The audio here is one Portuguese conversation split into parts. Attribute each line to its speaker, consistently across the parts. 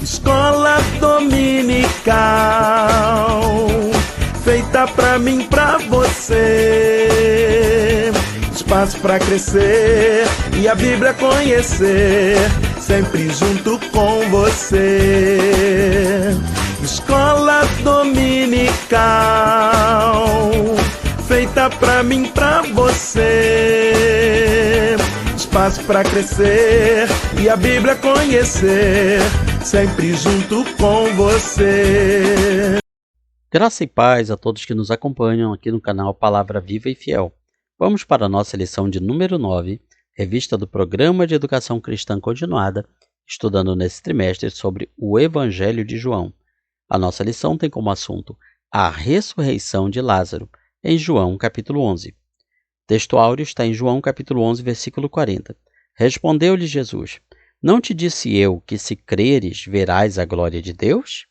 Speaker 1: Escola dominical, feita pra mim, pra você. Espaço pra crescer e a Bíblia conhecer, sempre junto com você. Escola dominical, feita pra mim, pra você. Espaço pra crescer e a Bíblia conhecer, sempre junto com você.
Speaker 2: Graça e paz a todos que nos acompanham aqui no canal Palavra Viva e Fiel. Vamos para a nossa lição de número 9, revista do Programa de Educação Cristã Continuada, estudando nesse trimestre sobre o Evangelho de João. A nossa lição tem como assunto a ressurreição de Lázaro, em João capítulo 11. O texto áureo está em João capítulo 11, versículo 40. Respondeu-lhe Jesus: Não te disse eu que se creres verás a glória de Deus?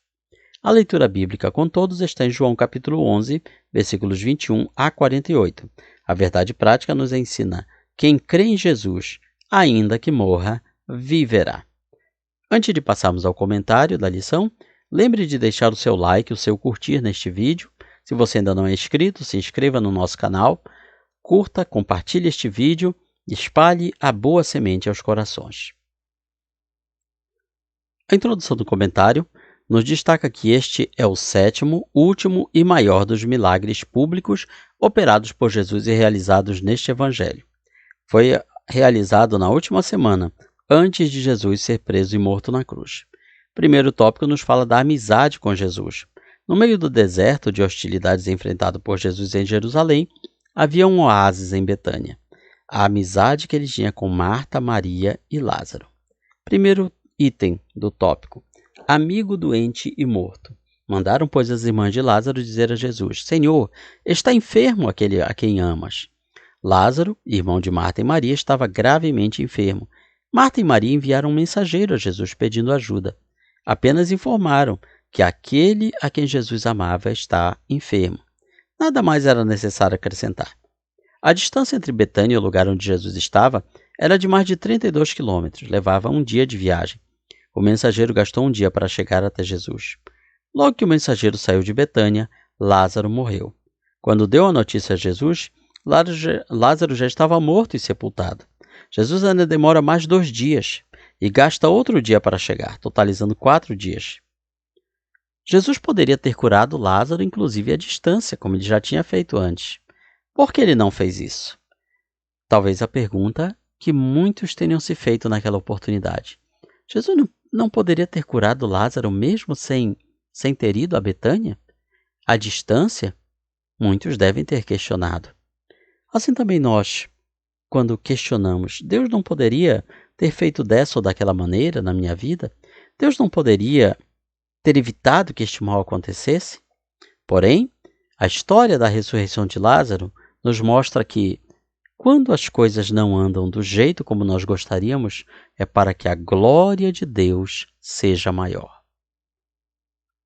Speaker 2: A leitura bíblica com todos está em João capítulo 11, versículos 21 a 48. A verdade prática nos ensina: quem crê em Jesus, ainda que morra, viverá. Antes de passarmos ao comentário da lição, lembre de deixar o seu like, o seu curtir neste vídeo. Se você ainda não é inscrito, se inscreva no nosso canal, curta, compartilhe este vídeo e espalhe a boa semente aos corações. A introdução do comentário nos destaca que este é o sétimo, último e maior dos milagres públicos operados por Jesus e realizados neste Evangelho. Foi realizado na última semana, antes de Jesus ser preso e morto na cruz. O primeiro tópico nos fala da amizade com Jesus. No meio do deserto de hostilidades enfrentado por Jesus em Jerusalém, havia um oásis em Betânia. A amizade que ele tinha com Marta, Maria e Lázaro. Primeiro item do tópico: amigo doente e morto. Mandaram, pois, as irmãs de Lázaro dizer a Jesus: Senhor, está enfermo aquele a quem amas. Lázaro, irmão de Marta e Maria, estava gravemente enfermo. Marta e Maria enviaram um mensageiro a Jesus pedindo ajuda. Apenas informaram que aquele a quem Jesus amava está enfermo. Nada mais era necessário acrescentar. A distância entre Betânia e o lugar onde Jesus estava era de mais de 32 quilômetros, levava um dia de viagem. O mensageiro gastou um dia para chegar até Jesus. Logo que o mensageiro saiu de Betânia, Lázaro morreu. Quando deu a notícia a Jesus, Lázaro já estava morto e sepultado. Jesus ainda demora mais 2 dias e gasta outro dia para chegar, totalizando 4 dias. Jesus poderia ter curado Lázaro, inclusive à distância, como ele já tinha feito antes. Por que ele não fez isso? Talvez a pergunta que muitos tenham se feito naquela oportunidade. Jesus não poderia ter curado Lázaro mesmo sem ter ido a Betânia? À distância? Muitos devem ter questionado. Assim também nós, quando questionamos, Deus não poderia ter feito dessa ou daquela maneira na minha vida? Deus não poderia ter evitado que este mal acontecesse? Porém, a história da ressurreição de Lázaro nos mostra que, quando as coisas não andam do jeito como nós gostaríamos, é para que a glória de Deus seja maior.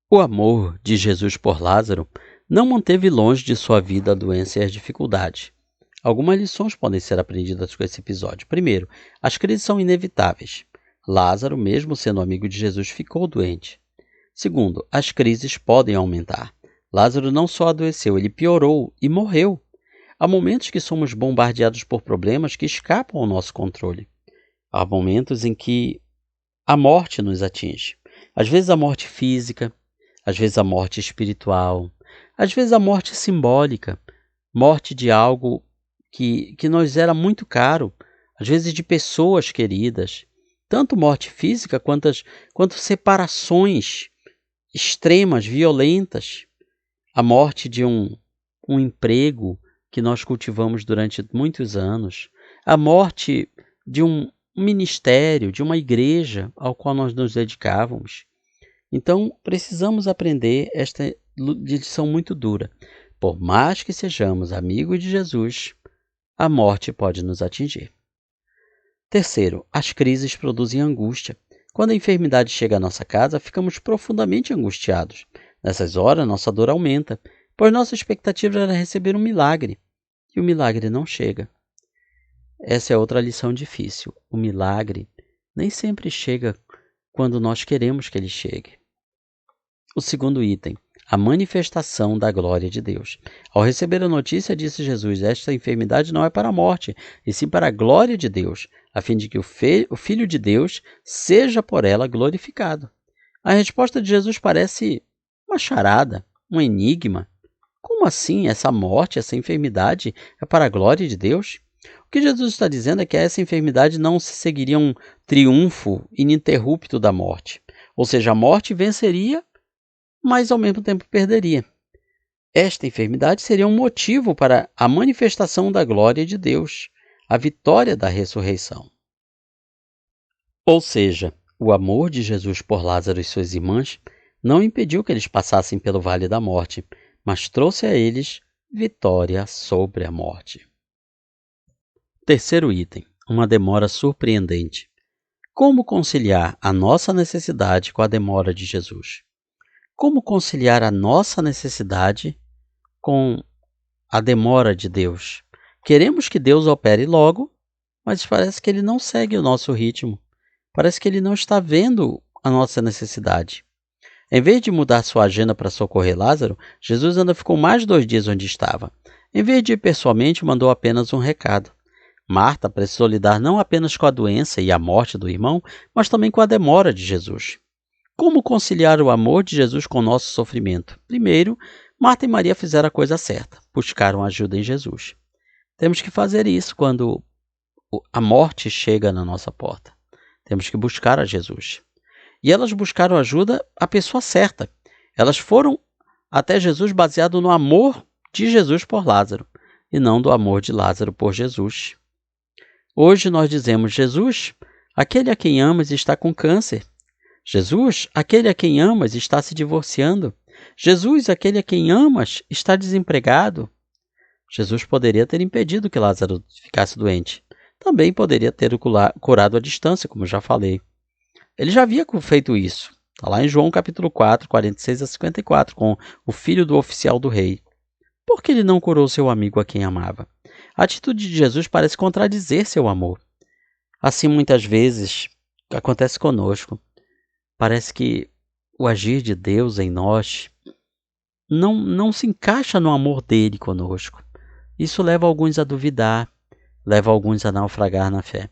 Speaker 2: O amor de Jesus por Lázaro não manteve longe de sua vida a doença e as dificuldades. Algumas lições podem ser aprendidas com esse episódio. Primeiro, as crises são inevitáveis. Lázaro, mesmo sendo amigo de Jesus, ficou doente. Segundo, as crises podem aumentar. Lázaro não só adoeceu, ele piorou e morreu. Há momentos que somos bombardeados por problemas que escapam ao nosso controle. Há momentos em que a morte nos atinge. Às vezes a morte física, às vezes a morte espiritual, às vezes a morte simbólica, morte de algo que nos era muito caro, às vezes de pessoas queridas. Tanto morte física quanto separações extremas, violentas. A morte de um emprego que nós cultivamos durante muitos anos. A morte de um ministério, de uma igreja ao qual nós nos dedicávamos. Então, precisamos aprender esta lição muito dura. Por mais que sejamos amigos de Jesus, a morte pode nos atingir. Terceiro, as crises produzem angústia. Quando a enfermidade chega à nossa casa, ficamos profundamente angustiados. Nessas horas, nossa dor aumenta, pois nossa expectativa era receber um milagre, e o milagre não chega. Essa é outra lição difícil. O milagre nem sempre chega quando nós queremos que ele chegue. O segundo item, a manifestação da glória de Deus. Ao receber a notícia, disse Jesus: esta enfermidade não é para a morte, e sim para a glória de Deus, a fim de que o Filho de Deus seja por ela glorificado. A resposta de Jesus parece uma charada, um enigma. Como assim essa morte, essa enfermidade é para a glória de Deus? O que Jesus está dizendo é que essa enfermidade não se seguiria um triunfo ininterrupto da morte. Ou seja, a morte venceria, mas ao mesmo tempo perderia. Esta enfermidade seria um motivo para a manifestação da glória de Deus, a vitória da ressurreição. Ou seja, o amor de Jesus por Lázaro e suas irmãs não impediu que eles passassem pelo vale da morte, mas trouxe a eles vitória sobre a morte. Terceiro item, uma demora surpreendente. Como conciliar a nossa necessidade com a demora de Jesus? Como conciliar a nossa necessidade com a demora de Deus? Queremos que Deus opere logo, mas parece que Ele não segue o nosso ritmo. Parece que Ele não está vendo a nossa necessidade. Em vez de mudar sua agenda para socorrer Lázaro, Jesus ainda ficou mais 2 dias onde estava. Em vez de ir pessoalmente, mandou apenas um recado. Marta precisou lidar não apenas com a doença e a morte do irmão, mas também com a demora de Jesus. Como conciliar o amor de Jesus com o nosso sofrimento? Primeiro, Marta e Maria fizeram a coisa certa, buscaram ajuda em Jesus. Temos que fazer isso quando a morte chega na nossa porta. Temos que buscar a Jesus. E elas buscaram ajuda à pessoa certa. Elas foram até Jesus baseado no amor de Jesus por Lázaro, e não do amor de Lázaro por Jesus. Hoje nós dizemos: Jesus, aquele a quem amas está com câncer. Jesus, aquele a quem amas está se divorciando. Jesus, aquele a quem amas está desempregado. Jesus poderia ter impedido que Lázaro ficasse doente. Também poderia ter o curado à distância, como já falei. Ele já havia feito isso. Está lá em João capítulo 4, 46 a 54, com o filho do oficial do rei. Por que ele não curou seu amigo a quem amava? A atitude de Jesus parece contradizer seu amor. Assim, muitas vezes, acontece conosco. Parece que o agir de Deus em nós não se encaixa no amor dele conosco. Isso leva alguns a duvidar, leva alguns a naufragar na fé.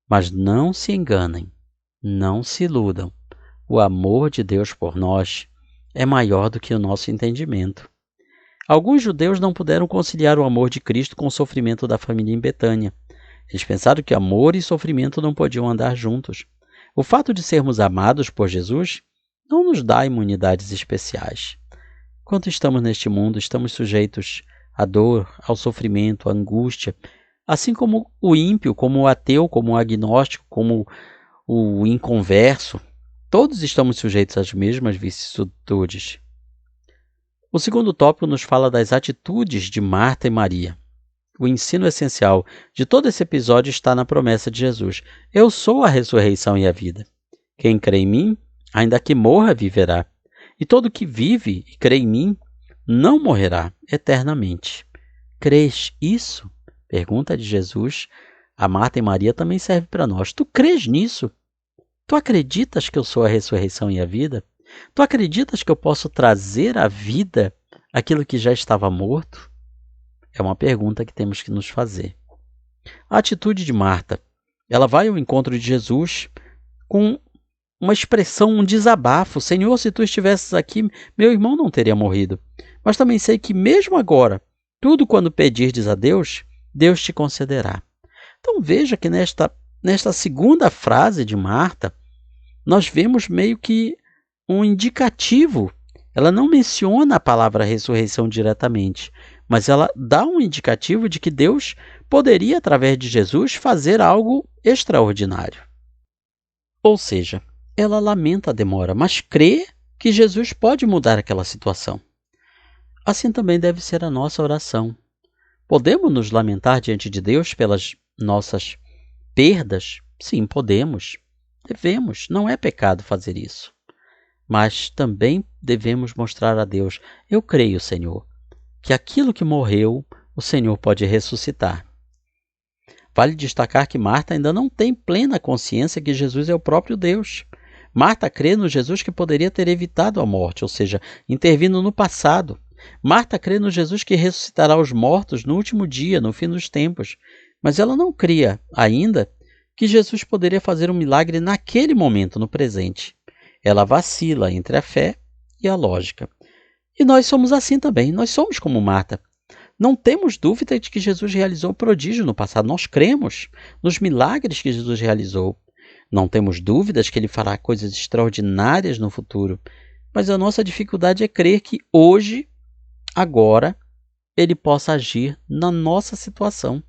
Speaker 2: Mas não se enganem, não se iludam. O amor de Deus por nós é maior do que o nosso entendimento. Alguns judeus não puderam conciliar o amor de Cristo com o sofrimento da família em Betânia. Eles pensaram que amor e sofrimento não podiam andar juntos. O fato de sermos amados por Jesus não nos dá imunidades especiais. Enquanto estamos neste mundo, estamos sujeitos à dor, ao sofrimento, à angústia, assim como o ímpio, como o ateu, como o agnóstico, como o inconverso. Todos estamos sujeitos às mesmas vicissitudes. O segundo tópico nos fala das atitudes de Marta e Maria. O ensino essencial de todo esse episódio está na promessa de Jesus: eu sou a ressurreição e a vida. Quem crê em mim, ainda que morra, viverá. E todo que vive e crê em mim, não morrerá eternamente. Crês isso? Pergunta de Jesus a Marta e Maria também serve para nós. Tu crês nisso? Tu acreditas que eu sou a ressurreição e a vida? Tu acreditas que eu posso trazer à vida aquilo que já estava morto? É uma pergunta que temos que nos fazer. A atitude de Marta, ela vai ao encontro de Jesus com uma expressão, um desabafo. Senhor, se tu estivesses aqui, meu irmão não teria morrido. Mas também sei que mesmo agora, tudo quando pedirdes a Deus, Deus te concederá. Então veja que nesta segunda frase de Marta, nós vemos meio que um indicativo. Ela não menciona a palavra ressurreição diretamente, mas ela dá um indicativo de que Deus poderia, através de Jesus, fazer algo extraordinário. Ou seja, ela lamenta a demora, mas crê que Jesus pode mudar aquela situação. Assim também deve ser a nossa oração. Podemos nos lamentar diante de Deus pelas nossas perdas? Sim, podemos. Devemos. Não é pecado fazer isso. Mas também devemos mostrar a Deus: eu creio, Senhor, que aquilo que morreu, o Senhor pode ressuscitar. Vale destacar que Marta ainda não tem plena consciência que Jesus é o próprio Deus. Marta crê no Jesus que poderia ter evitado a morte, ou seja, intervindo no passado. Marta crê no Jesus que ressuscitará os mortos no último dia, no fim dos tempos. Mas ela não cria ainda que Jesus poderia fazer um milagre naquele momento, no presente. Ela vacila entre a fé e a lógica. E nós somos assim também, nós somos como Marta. Não temos dúvida de que Jesus realizou prodígio no passado, nós cremos nos milagres que Jesus realizou. Não temos dúvidas que ele fará coisas extraordinárias no futuro, mas a nossa dificuldade é crer que hoje, agora, ele possa agir na nossa situação.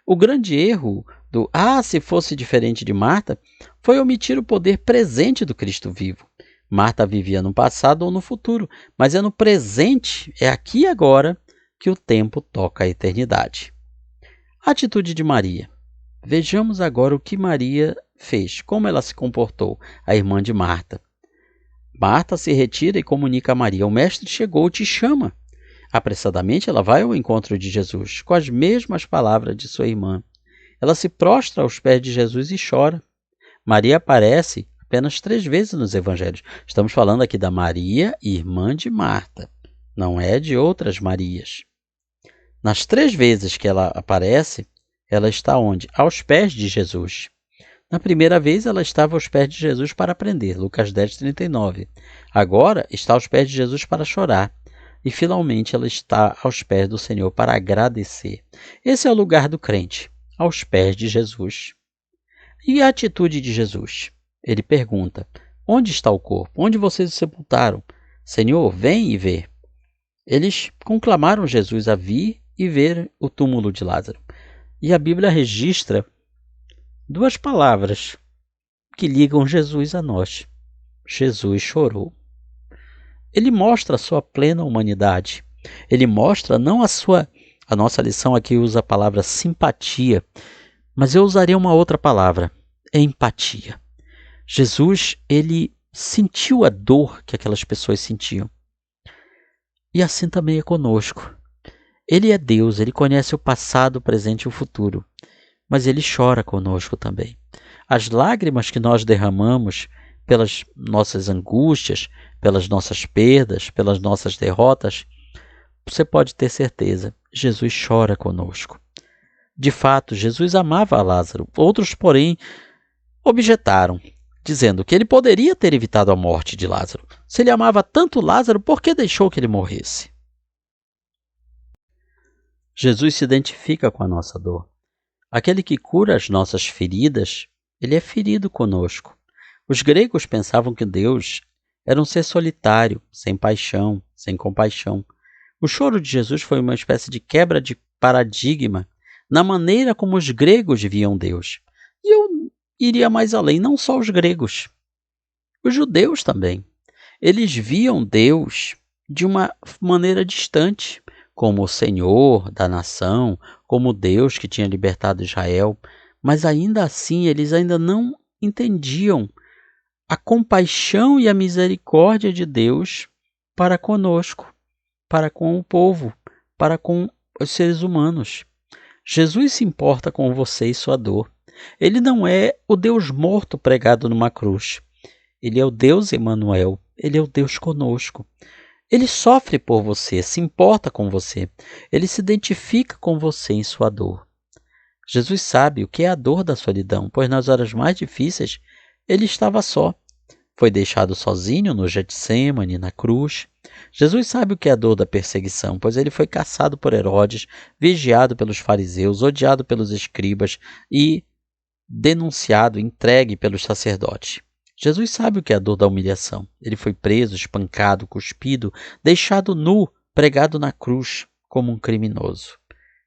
Speaker 2: O grande erro do se fosse diferente de Marta, foi omitir o poder presente do Cristo vivo. Marta vivia no passado ou no futuro, mas é no presente, é aqui e agora, que o tempo toca a eternidade. A atitude de Maria. Vejamos agora o que Maria fez, como ela se comportou, a irmã de Marta. Marta se retira e comunica a Maria: o mestre chegou, te chama. Apressadamente ela vai ao encontro de Jesus, com as mesmas palavras de sua irmã. Ela se prostra aos pés de Jesus e chora. Maria aparece apenas 3 vezes nos evangelhos. Estamos falando aqui da Maria, irmã de Marta, não é de outras Marias. Nas 3 vezes que ela aparece, ela está onde? Aos pés de Jesus. Na primeira vez, ela estava aos pés de Jesus para aprender, Lucas 10:39. Agora, está aos pés de Jesus para chorar. E, finalmente, ela está aos pés do Senhor para agradecer. Esse é o lugar do crente, aos pés de Jesus. E a atitude de Jesus? Ele pergunta: onde está o corpo? Onde vocês o sepultaram? Senhor, vem e vê. Eles conclamaram Jesus a vir e ver o túmulo de Lázaro. E a Bíblia registra 2 palavras que ligam Jesus a nós. Jesus chorou. Ele mostra a sua plena humanidade. Ele mostra não a nossa lição aqui usa a palavra simpatia, mas eu usaria uma outra palavra, empatia. Jesus, ele sentiu a dor que aquelas pessoas sentiam. E assim também é conosco. Ele é Deus, ele conhece o passado, o presente e o futuro, mas ele chora conosco também. As lágrimas que nós derramamos pelas nossas angústias, pelas nossas perdas, pelas nossas derrotas, você pode ter certeza, Jesus chora conosco. De fato, Jesus amava a Lázaro. Outros, porém, objetaram, dizendo que ele poderia ter evitado a morte de Lázaro. Se ele amava tanto Lázaro, por que deixou que ele morresse? Jesus se identifica com a nossa dor. Aquele que cura as nossas feridas, ele é ferido conosco. Os gregos pensavam que Deus era um ser solitário, sem paixão, sem compaixão. O choro de Jesus foi uma espécie de quebra de paradigma na maneira como os gregos viam Deus. E eu iria mais além, não só os gregos, os judeus também. Eles viam Deus de uma maneira distante, como o Senhor da nação, como Deus que tinha libertado Israel, mas ainda assim eles ainda não entendiam a compaixão e a misericórdia de Deus para conosco, para com o povo, para com os seres humanos. Jesus se importa com você e sua dor. Ele não é o Deus morto pregado numa cruz. Ele é o Deus Emanuel, ele é o Deus conosco. Ele sofre por você, se importa com você. Ele se identifica com você em sua dor. Jesus sabe o que é a dor da solidão, pois nas horas mais difíceis ele estava só. Foi deixado sozinho no Getsêmani, na cruz. Jesus sabe o que é a dor da perseguição, pois ele foi caçado por Herodes, vigiado pelos fariseus, odiado pelos escribas e denunciado, entregue pelos sacerdotes. Jesus sabe o que é a dor da humilhação. Ele foi preso, espancado, cuspido, deixado nu, pregado na cruz como um criminoso,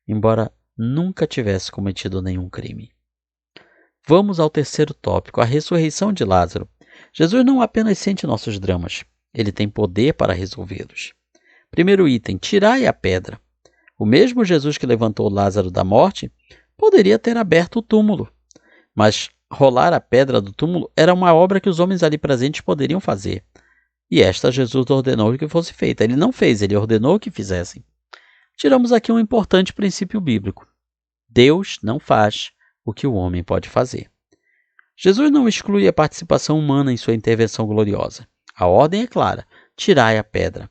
Speaker 2: embora nunca tivesse cometido nenhum crime. Vamos ao terceiro tópico, a ressurreição de Lázaro. Jesus não apenas sente nossos dramas, ele tem poder para resolvê-los. Primeiro item, tirai a pedra. O mesmo Jesus que levantou Lázaro da morte poderia ter aberto o túmulo, mas rolar a pedra do túmulo era uma obra que os homens ali presentes poderiam fazer. E esta Jesus ordenou que fosse feita. Ele não fez, ele ordenou que fizessem. Tiramos aqui um importante princípio bíblico. Deus não faz o que o homem pode fazer. Jesus não exclui a participação humana em sua intervenção gloriosa. A ordem é clara: tirai a pedra.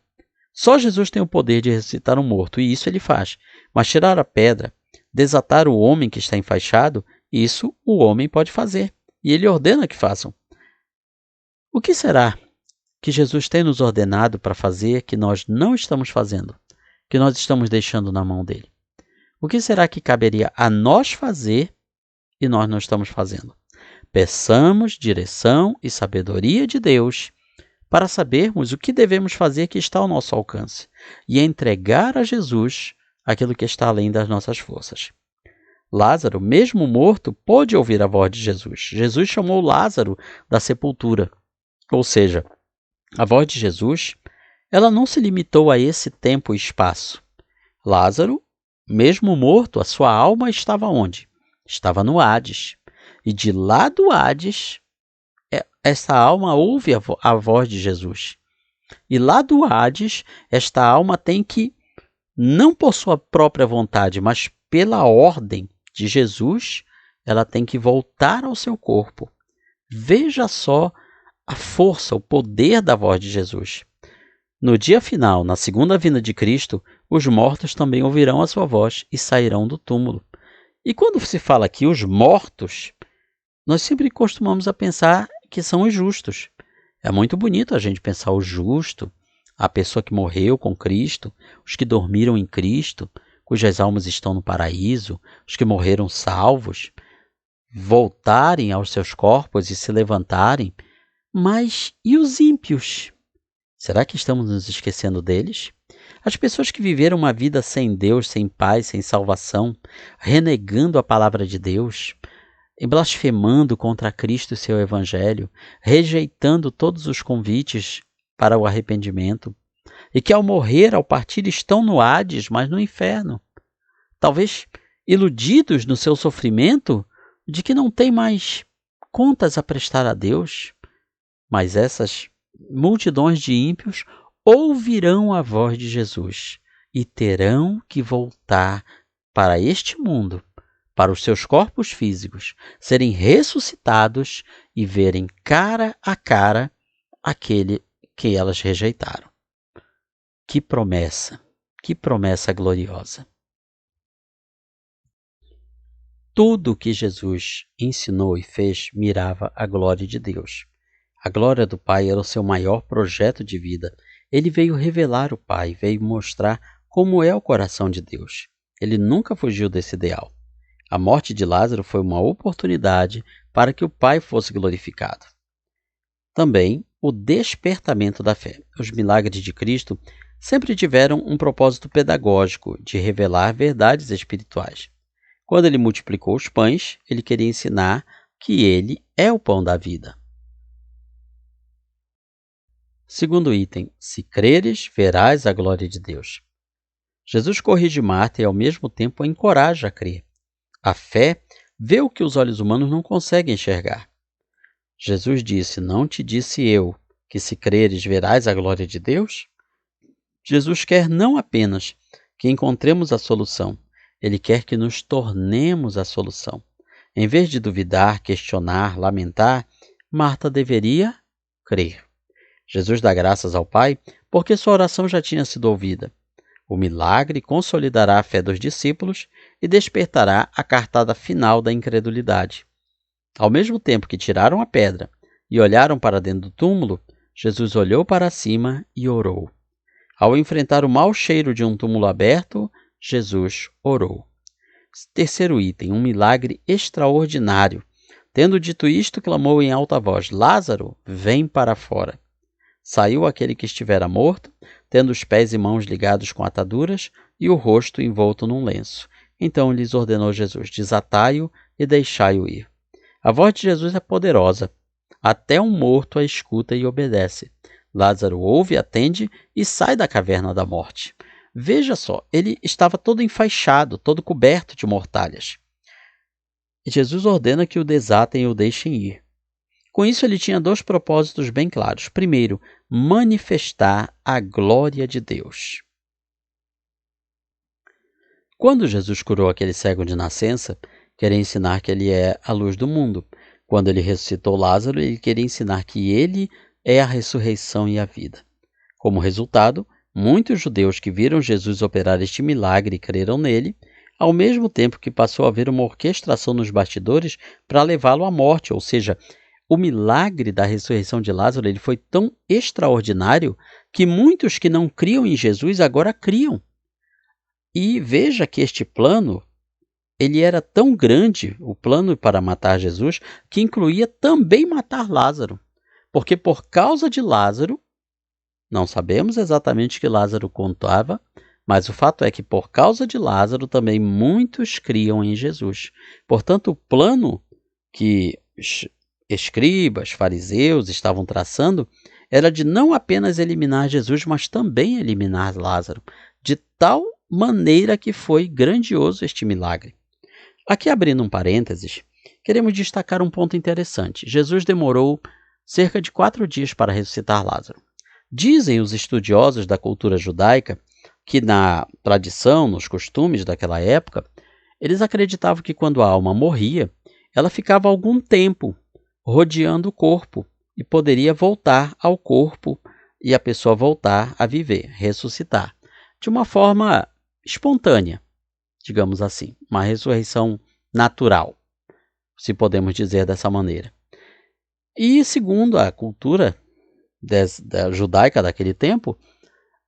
Speaker 2: Só Jesus tem o poder de ressuscitar um morto, e isso ele faz. Mas tirar a pedra, desatar o homem que está enfaixado, isso o homem pode fazer, e ele ordena que façam. O que será que Jesus tem nos ordenado para fazer que nós não estamos fazendo, que nós estamos deixando na mão dele? O que será que caberia a nós fazer e nós não estamos fazendo? Peçamos direção e sabedoria de Deus para sabermos o que devemos fazer que está ao nosso alcance e entregar a Jesus aquilo que está além das nossas forças. Lázaro, mesmo morto, pôde ouvir a voz de Jesus. Jesus chamou Lázaro da sepultura. Ou seja, a voz de Jesus, ela não se limitou a esse tempo e espaço. Lázaro, mesmo morto, a sua alma estava onde? Estava no Hades. E de lá do Hades, essa alma ouve a voz de Jesus. E lá do Hades, esta alma tem que, não por sua própria vontade, mas pela ordem de Jesus, ela tem que voltar ao seu corpo. Veja só a força, o poder da voz de Jesus. No dia final, na segunda vinda de Cristo, os mortos também ouvirão a sua voz e sairão do túmulo. E quando se fala aqui os mortos, nós sempre costumamos a pensar que são os justos. É muito bonito a gente pensar o justo, a pessoa que morreu com Cristo, os que dormiram em Cristo, cujas almas estão no paraíso, os que morreram salvos, voltarem aos seus corpos e se levantarem. Mas e os ímpios? Será que estamos nos esquecendo deles? As pessoas que viveram uma vida sem Deus, sem paz, sem salvação, renegando a palavra de Deus, blasfemando contra Cristo e seu Evangelho, rejeitando todos os convites para o arrependimento, e que ao morrer, ao partir, estão no Hades, mas no inferno. Talvez iludidos no seu sofrimento de que não tem mais contas a prestar a Deus. Mas essas multidões de ímpios ouvirão a voz de Jesus e terão que voltar para este mundo, para os seus corpos físicos, serem ressuscitados e verem cara a cara aquele que elas rejeitaram. Que promessa gloriosa! Tudo o que Jesus ensinou e fez mirava a glória de Deus. A glória do Pai era o seu maior projeto de vida. Ele veio revelar o Pai, veio mostrar como é o coração de Deus. Ele nunca fugiu desse ideal. A morte de Lázaro foi uma oportunidade para que o Pai fosse glorificado. Também o despertamento da fé. Os milagres de Cristo sempre tiveram um propósito pedagógico de revelar verdades espirituais. Quando ele multiplicou os pães, ele queria ensinar que ele é o pão da vida. Segundo item, se creres, verás a glória de Deus. Jesus corrige Marta e ao mesmo tempo a encoraja a crer. A fé vê o que os olhos humanos não conseguem enxergar. Jesus disse: não te disse eu que se creres verás a glória de Deus? Jesus quer não apenas que encontremos a solução, ele quer que nos tornemos a solução. Em vez de duvidar, questionar, lamentar, Marta deveria crer. Jesus dá graças ao Pai porque sua oração já tinha sido ouvida. O milagre consolidará a fé dos discípulos e despertará a cartada final da incredulidade. Ao mesmo tempo que tiraram a pedra e olharam para dentro do túmulo, Jesus olhou para cima e orou. Ao enfrentar o mau cheiro de um túmulo aberto, Jesus orou. Terceiro item, um milagre extraordinário. Tendo dito isto, clamou em alta voz: Lázaro, vem para fora. Saiu aquele que estivera morto, tendo os pés e mãos ligados com ataduras e o rosto envolto num lenço. Então lhes ordenou Jesus: desatai-o e deixai-o ir. A voz de Jesus é poderosa. Até um morto a escuta e obedece. Lázaro ouve, atende e sai da caverna da morte. Veja só, ele estava todo enfaixado, todo coberto de mortalhas. E Jesus ordena que o desatem e o deixem ir. Com isso, ele tinha dois propósitos bem claros. Primeiro, manifestar a glória de Deus. Quando Jesus curou aquele cego de nascença, queria ensinar que ele é a luz do mundo. Quando ele ressuscitou Lázaro, ele queria ensinar que ele é a ressurreição e a vida. Como resultado, muitos judeus que viram Jesus operar este milagre e creram nele, ao mesmo tempo que passou a haver uma orquestração nos bastidores para levá-lo à morte, ou seja, o milagre da ressurreição de Lázaro ele foi tão extraordinário que muitos que não criam em Jesus agora criam. E veja que este plano, ele era tão grande, o plano para matar Jesus, que incluía também matar Lázaro. Porque por causa de Lázaro, não sabemos exatamente o que Lázaro contava, mas o fato é que por causa de Lázaro também muitos criam em Jesus. Portanto, o plano que escribas, fariseus estavam traçando era de não apenas eliminar Jesus, mas também eliminar Lázaro, de tal maneira que foi grandioso este milagre. Aqui, abrindo um parênteses, queremos destacar um ponto interessante. Jesus demorou cerca de 4 dias para ressuscitar Lázaro. Dizem os estudiosos da cultura judaica que na tradição, nos costumes daquela época, eles acreditavam que quando a alma morria, ela ficava algum tempo rodeando o corpo e poderia voltar ao corpo e a pessoa voltar a viver, ressuscitar, de uma forma espontânea, digamos assim, uma ressurreição natural, se podemos dizer dessa maneira. E segundo a cultura da judaica daquele tempo,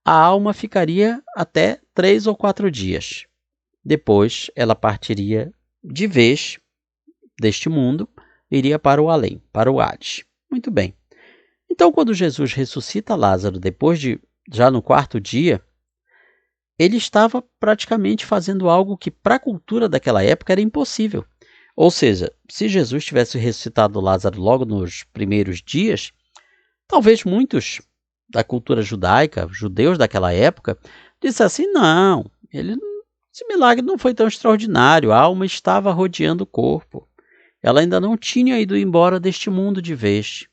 Speaker 2: a alma ficaria até 3 ou 4 dias. Depois ela partiria de vez deste mundo, iria para o além, para o Hades. Muito bem. Então, quando Jesus ressuscita Lázaro depois de, já no 4º dia, ele estava praticamente fazendo algo que para a cultura daquela época era impossível. Ou seja, se Jesus tivesse ressuscitado Lázaro logo nos primeiros dias, talvez muitos da cultura judaica, judeus daquela época, dissessem assim, não, esse milagre não foi tão extraordinário, a alma estava rodeando o corpo. Ela ainda não tinha ido embora deste mundo de vez.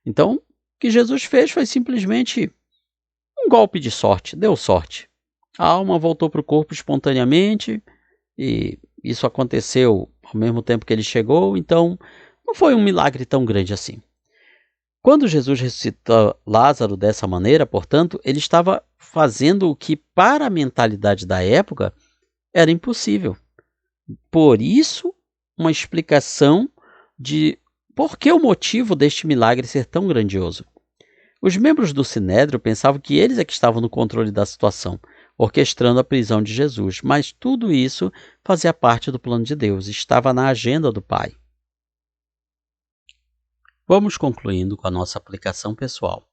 Speaker 2: Então, o que Jesus fez foi simplesmente um golpe de sorte, deu sorte. A alma voltou para o corpo espontaneamente e isso aconteceu ao mesmo tempo que ele chegou, então não foi um milagre tão grande assim. Quando Jesus ressuscitou Lázaro dessa maneira, portanto, ele estava fazendo o que para a mentalidade da época era impossível. Por isso, uma explicação de por que o motivo deste milagre ser tão grandioso. Os membros do Sinédrio pensavam que eles é que estavam no controle da situação, orquestrando a prisão de Jesus, mas tudo isso fazia parte do plano de Deus, estava na agenda do Pai. Vamos concluindo com a nossa aplicação pessoal.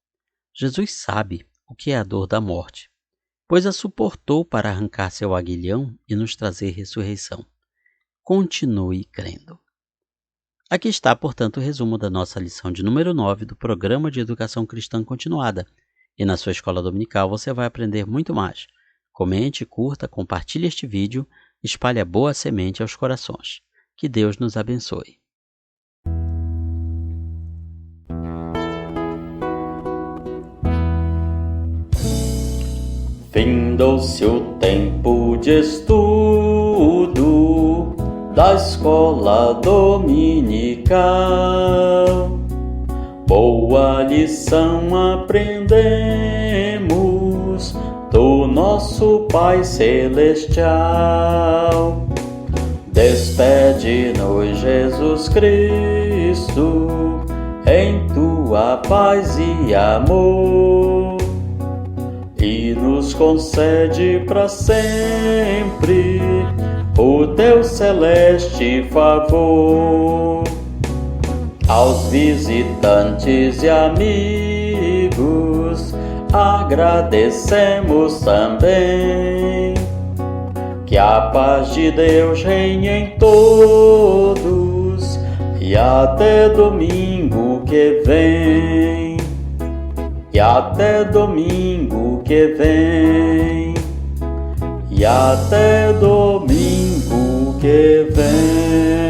Speaker 2: Jesus sabe o que é a dor da morte, pois a suportou para arrancar seu aguilhão e nos trazer ressurreição. Continue crendo. Aqui está, portanto, o resumo da nossa lição de número 9 do Programa de Educação Cristã Continuada. E na sua escola dominical você vai aprender muito mais. Comente, curta, compartilhe este vídeo, espalhe a boa semente aos corações. Que Deus nos abençoe.
Speaker 3: Findou-se o tempo de estudo da escola dominical. Boa lição aprendemos do nosso Pai Celestial. Despede-nos, Jesus Cristo, em tua paz e amor, e nos concede para sempre o teu celeste favor. Aos visitantes e amigos agradecemos também. Que a paz de Deus reine em todos e até domingo que vem. E até domingo que vem. E até domingo que vem.